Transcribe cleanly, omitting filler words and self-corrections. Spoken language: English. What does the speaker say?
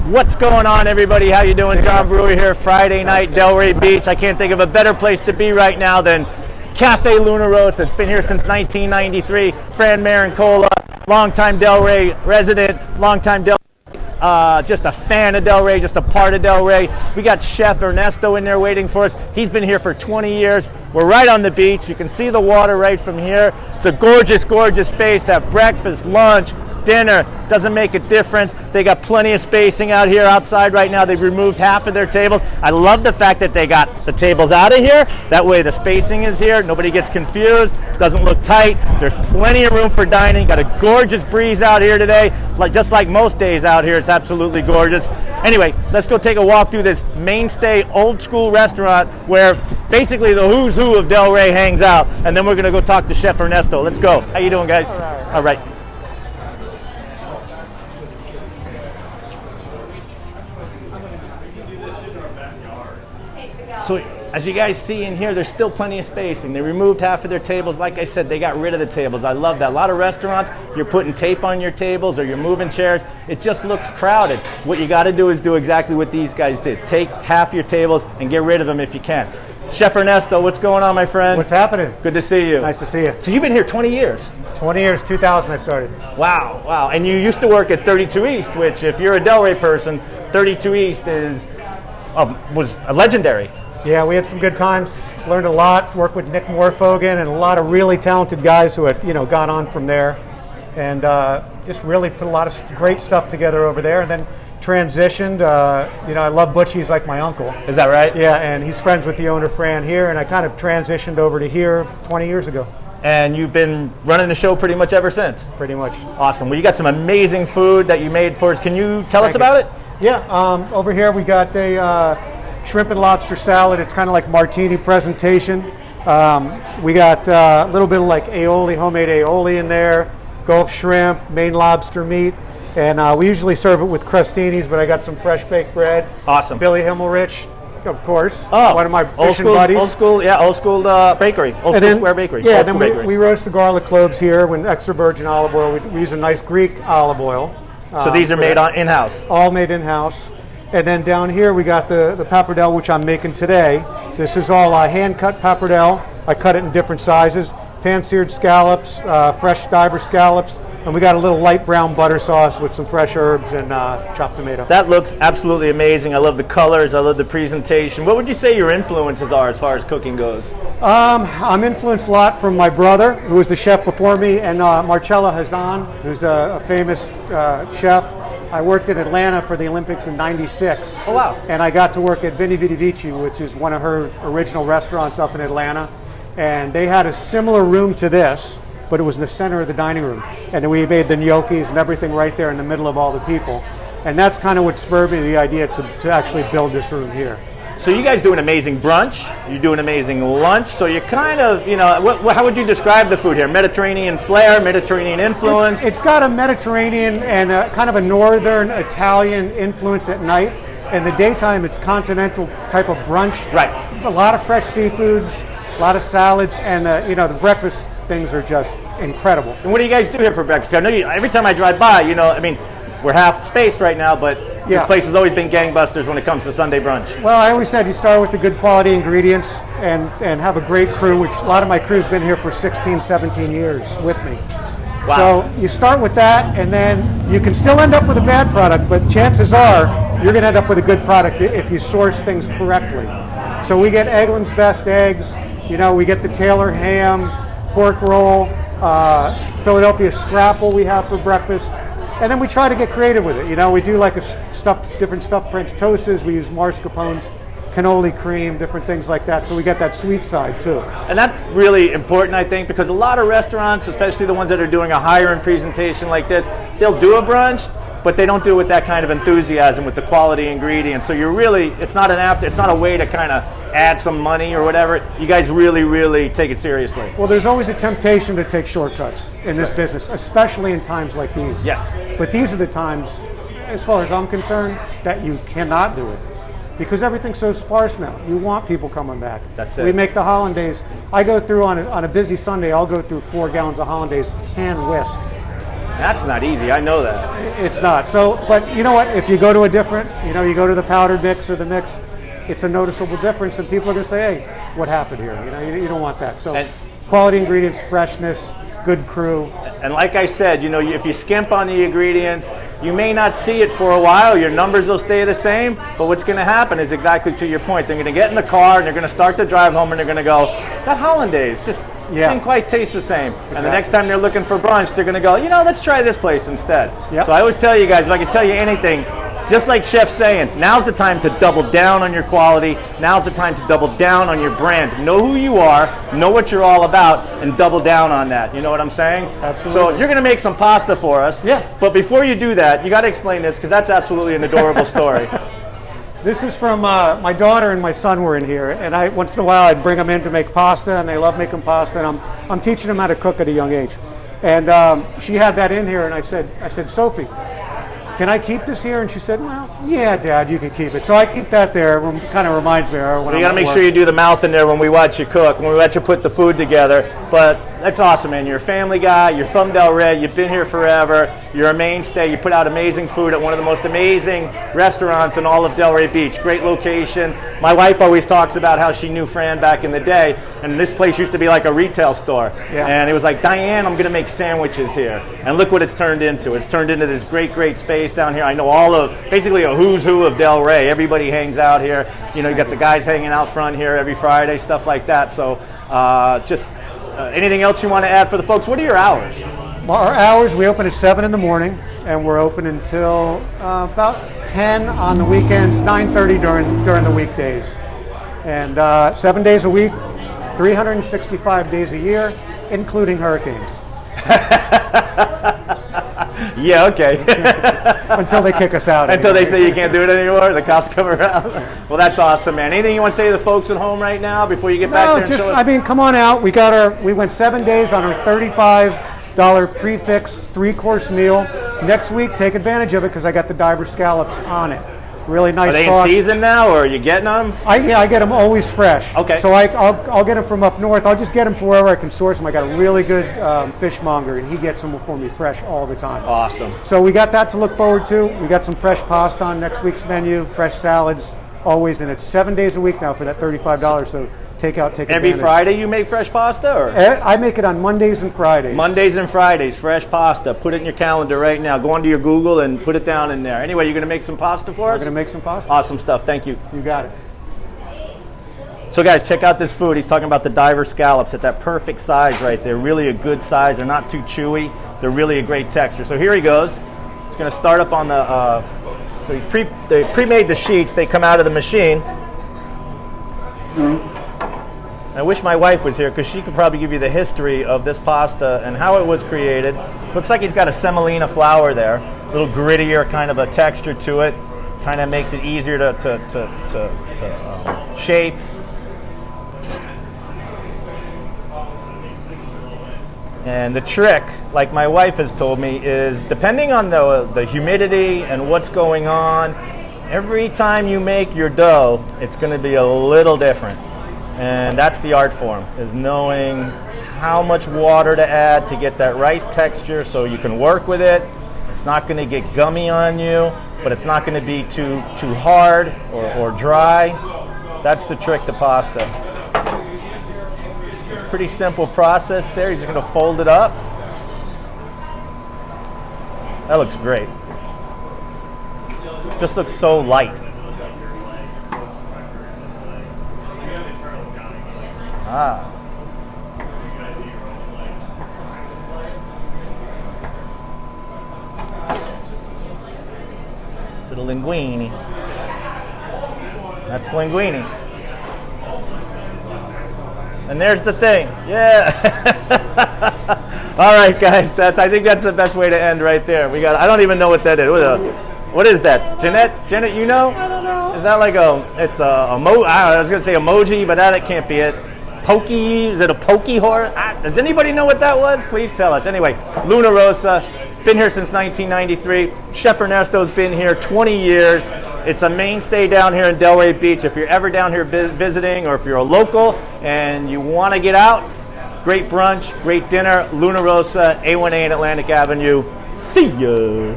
What's going on, everybody? How you doing? John Brewer here, Friday night, Delray Beach. I can't think of a better place to be right now than Cafe Luna Rosa. It's been here since 1993. Fran Marincola, longtime Delray resident, longtime Delray, just a fan of Delray, just a part of Delray. We got Chef Ernesto in there waiting for us. He's been here for 20 years. We're right on the beach. You can see the water right from here. It's a gorgeous, gorgeous space to have breakfast, lunch, dinner. Doesn't make a difference. They got plenty of spacing out here outside right now. They've removed half of their tables. I love the fact that they got the tables out of here. That way the spacing is here. Nobody gets confused. Doesn't look tight. There's plenty of room for dining. Got a gorgeous breeze out here today. Just like most days out here, it's absolutely gorgeous. Anyway, let's go take a walk through this mainstay old school restaurant where basically the who's who of Delray hangs out. And then we're going to go talk to Chef Ernesto. Let's go. How you doing, guys? All right. So as you guys see in here, there's still plenty of spacing. They removed half of their tables. Like I said, they got rid of the tables. I love that. A lot of restaurants, you're putting tape on your tables or you're moving chairs. It just looks crowded. What you got to do is do exactly what these guys did. Take half your tables and get rid of them if you can. Chef Ernesto, what's going on, my friend? What's happening? Good to see you. Nice to see you. So you've been here 20 years. 20 years, 2000 I started. Wow, wow. And you used to work at 32 East, which if you're a Delray person, 32 East was legendary. Yeah, we had some good times. Learned a lot. Worked with Nick Morfogan and a lot of really talented guys who had, gone on from there, and just really put a lot of great stuff together over there. And then transitioned. I love Butch. He's like my uncle. Is that right? Yeah, and he's friends with the owner Fran here, and I kind of transitioned over to here 20 years ago. And you've been running the show pretty much ever since. Pretty much. Awesome. Well, you got some amazing food that you made for us. Can you tell us about it? Yeah. Over here we got a shrimp and lobster salad. It's kind of like martini presentation. We got a little bit of like aioli, homemade aioli in there, Gulf shrimp, Maine lobster meat, and we usually serve it with crostinis, but I got some fresh baked bread. Awesome. Billy Himmelrich, of course. Oh, one of my old school buddies. Old school bakery. Old school square bakery. Yeah, then we roast the garlic cloves here with extra virgin olive oil. We use a nice Greek olive oil. So these are made in-house? All made in-house. And then down here we got the pappardelle, which I'm making today. This is all hand-cut pappardelle. I cut it in different sizes. Pan-seared scallops, fresh diver scallops, and we got a little light brown butter sauce with some fresh herbs and chopped tomato. That looks absolutely amazing. I love the colors. I love the presentation. What would you say your influences are as far as cooking goes? I'm influenced a lot from my brother, who was the chef before me, and Marcella Hazan, who's a famous chef. I worked in Atlanta for the Olympics in '96. Oh, wow. And I got to work at Vini Vidi Vici, which is one of her original restaurants up in Atlanta. And they had a similar room to this, but it was in the center of the dining room. And we made the gnocchis and everything right there in the middle of all the people. And that's kind of what spurred me the idea to actually build this room here. So you guys do an amazing brunch, you do an amazing lunch, so you're kind of, how would you describe the food here? Mediterranean flair, Mediterranean influence? It's got a Mediterranean and kind of a northern Italian influence at night. In the daytime, it's continental type of brunch. Right. A lot of fresh seafoods, a lot of salads, and the breakfast things are just incredible. And what do you guys do here for breakfast? I know every time I drive by, we're half spaced right now, but this place has always been gangbusters when it comes to Sunday brunch. Well, I always said you start with the good quality ingredients and have a great crew, which a lot of my crew's been here for 16, 17 years with me. Wow. So you start with that, and then you can still end up with a bad product, but chances are you're going to end up with a good product if you source things correctly. So we get Eggland's Best Eggs, we get the Taylor ham, pork roll, Philadelphia scrapple we have for breakfast. And then we try to get creative with it. We do like different stuffed French toasts. We use mascarpones, cannoli cream, different things like that. So we get that sweet side too. And that's really important, I think, because a lot of restaurants, especially the ones that are doing a higher end presentation like this, they'll do a brunch, but they don't do it with that kind of enthusiasm, with the quality ingredients. So it's not a way to kind of add some money or whatever. You guys really, really take it seriously. Well, there's always a temptation to take shortcuts in this business, especially in times like these. Yes. But these are the times, as far as I'm concerned, that you cannot do it. Because everything's so sparse now. You want people coming back. That's it. We make the hollandaise. I go through on a busy Sunday, I'll go through 4 gallons of hollandaise hand whisked. That's not easy. I know that. It's not. So, but you know what? If you go to a different, you go to the powdered mix or the mix, it's a noticeable difference, and people are going to say, "Hey, what happened here?" You don't want that. So, quality ingredients, freshness, good crew. And like I said, if you skimp on the ingredients, you may not see it for a while. Your numbers will stay the same, but what's going to happen is exactly to your point. They're going to get in the car and they're going to start to drive home and they're going to go, that hollandaise just didn't quite taste the same. Exactly. And the next time they're looking for brunch, they're going to go, let's try this place instead. Yep. So I always tell you guys, if I can tell you anything, just like Chef's saying, now's the time to double down on your quality. Now's the time to double down on your brand. Know who you are, know what you're all about, and double down on that. You know what I'm saying? Absolutely. So you're going to make some pasta for us. Yeah. But before you do that, you got to explain this because that's absolutely an adorable story. This is from my daughter and my son were in here, and once in a while I'd bring them in to make pasta, and they love making pasta, and I'm teaching them how to cook at a young age. And she had that in here, and I said, Sophie, can I keep this here? And she said, well, yeah, Dad, you can keep it. So I keep that there. It kind of reminds me of her when you got to make sure you do the mouth in there when we watch you cook, when we watch you put the food together. But that's awesome, man. You're a family guy. You're from Delray. You've been here forever. You're a mainstay. You put out amazing food at one of the most amazing restaurants in all of Delray Beach. Great location. My wife always talks about how she knew Fran back in the day, and this place used to be like a retail store. Yeah. And it was like, Diane, I'm going to make sandwiches here. And look what it's turned into. It's turned into this great, great space down here. I know basically a who's who of Delray. Everybody hangs out here. You got the guys hanging out front here every Friday, stuff like that. So anything else you want to add for the folks? What are your hours? Well, our hours, we open at 7 in the morning, and we're open until about 10 on the weekends, 9:30 during the weekdays. And 7 days a week, 365 days a year, including hurricanes. Yeah, okay. Until they kick us out. Until they say you can't do it anymore, the cops come around. Well, that's awesome, man. Anything you want to say to the folks at home right now before you get back there and show us? Come on out. We went 7 days on our $35 prefixed 3-course meal. Next week, take advantage of it because I got the diver scallops on it. Really nice. Are they sauce. in season now, or are you getting them? I get them always fresh. Okay. So I'll get them from up north. I'll just get them from wherever I can source them. I got a really good fishmonger, and he gets them for me fresh all the time. Awesome. So we got that to look forward to. We got some fresh pasta on next week's menu, fresh salads, always, and it's 7 days a week now for that $35. So take advantage. Every Friday you make fresh pasta? Or? I make it on Mondays and Fridays. Mondays and Fridays, fresh pasta. Put it in your calendar right now. Go onto your Google and put it down in there. Anyway, you're going to make some pasta for us? We're going to make some pasta. Awesome stuff. Thank you. You got it. So guys, check out this food. He's talking about the diver scallops at that perfect size right there. Really a good size. They're not too chewy. They're really a great texture. So here he goes. He's going to start up on the... so they pre-made the sheets. They come out of the machine. I wish my wife was here because she could probably give you the history of this pasta and how it was created. Looks like he's got a semolina flour there, a little grittier kind of a texture to it. Kind of makes it easier to shape. And the trick, like my wife has told me, is depending on the humidity and what's going on, every time you make your dough, it's going to be a little different. And that's the art form, is knowing how much water to add to get that right texture so you can work with it. It's not going to get gummy on you, but it's not going to be too hard or dry. That's the trick to pasta. Pretty simple process there. He's just going to fold it up. That looks great. Just looks so light. Ah. Little linguine. That's linguine. And there's the thing. Yeah. All right, guys. I think that's the best way to end right there. I don't even know what that is. What is that? Jeanette, you know? I don't know. Is that like I was going to say emoji, but that can't be it. Pokey? Is it a pokey horse? Does anybody know what that was? Please tell us. Anyway, Luna Rosa, been here since 1993. Chef Ernesto's been here 20 years. It's a mainstay down here in Delray Beach. If you're ever down here visiting, or if you're a local and you want to get out, great brunch, great dinner, Luna Rosa, A1A and Atlantic Avenue. See ya.